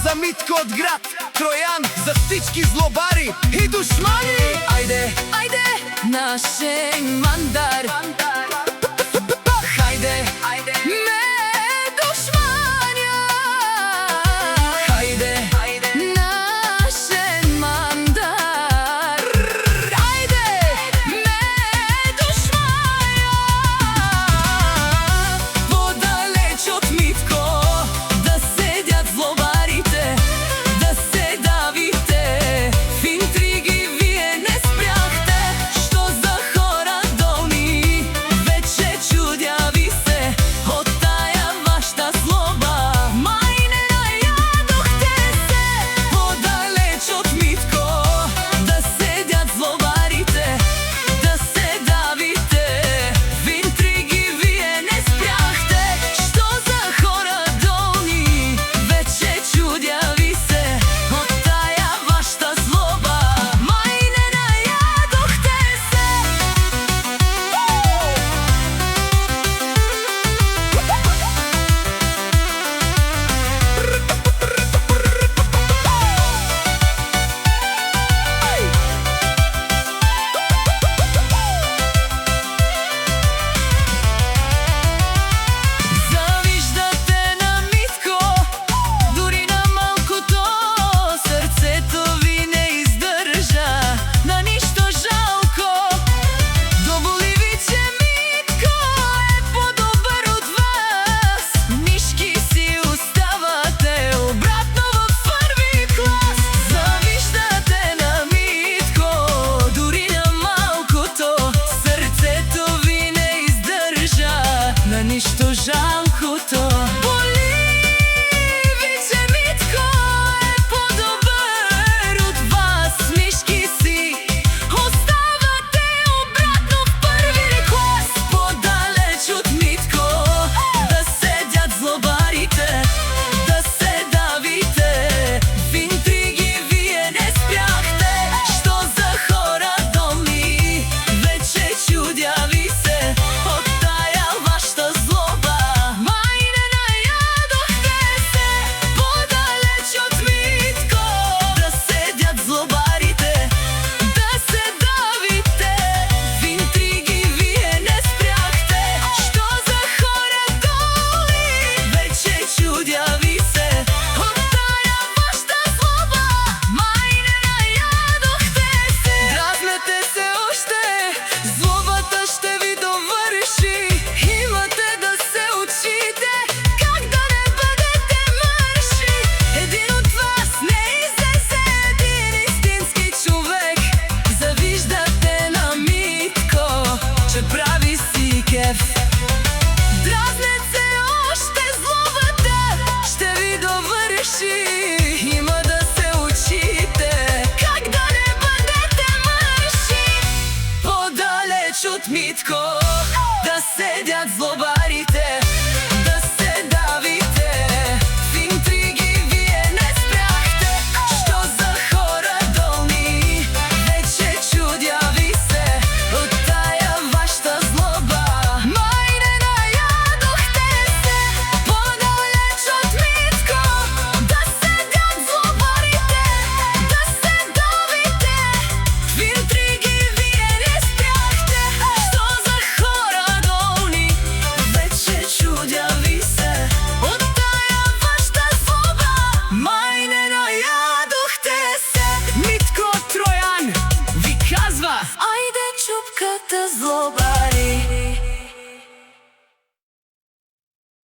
за Митко од град Тројан, за всички злобари и душмани. Ајде, ајде, наше мандар. Хајде, ајде, ме душмања. Хајде, ајде, наше мандар. Ајде, ме душмања. Подалеч од Митко да седјат злобарите, да се давите. В интриги вие не спряхте, што за хора долни. Вече чудја ви се од таја вашта злоба. Мај не најадохте се. Подалеч од Митко да седјат злобарите, да се давите. В интриги вие не спряхте, што за хора долни. Вече чудја ви се од таја вашта злоба. Мај не најадохте се. Завиждате на Митко, дури на малкото. Срцето ви не издржа на ништо жалко. До боли ви, че Митко е подобар од вас. Нишки си оставате обратно во први клас. Завиждате на Митко, дури на малкото. Срцето ви не издржа на ништо жалкото. Боли ви, че Митко е подобар од вас. Нишки си оставате обратно в први клас. Подалеч од Митко да седјат злобарите, да се давите. В интриги вие не спряхте, што за хора долни. Вече чудја ви се од таја вашта злоба. Мај не најадохте се. Подалеч од Митко да седјат злобарите, да се давите. В интриги вие не спряхте, што за хора долни. Вече чудја ви се од таја вашта злоба. Мај не најадохте се. Дразнете се уште, злобата ще ви доврши. Имате да се учите как да не бъдете мрши. Един от вас не излезе един истински човек. Завиждате на Митко, че прави си кеф. Дразнете се още, злобата ще ви довърши. Има да се учите как да не бъдете мърши. Подалеч от Митко да седят злобарите, да се давите. В интриги вие не спряхте, що за хора долни. Вече чудя ви се от тая вашта злоба. Май не наядохте се. Подалеч от Митко да седят злобарите, да се давите. В интриги вие не спряхте, що за хора долни. Вече чудя ви се от тая вашта злоба. Май не наядохте се. Митко Тројан ви казва: ајде чупката злоба.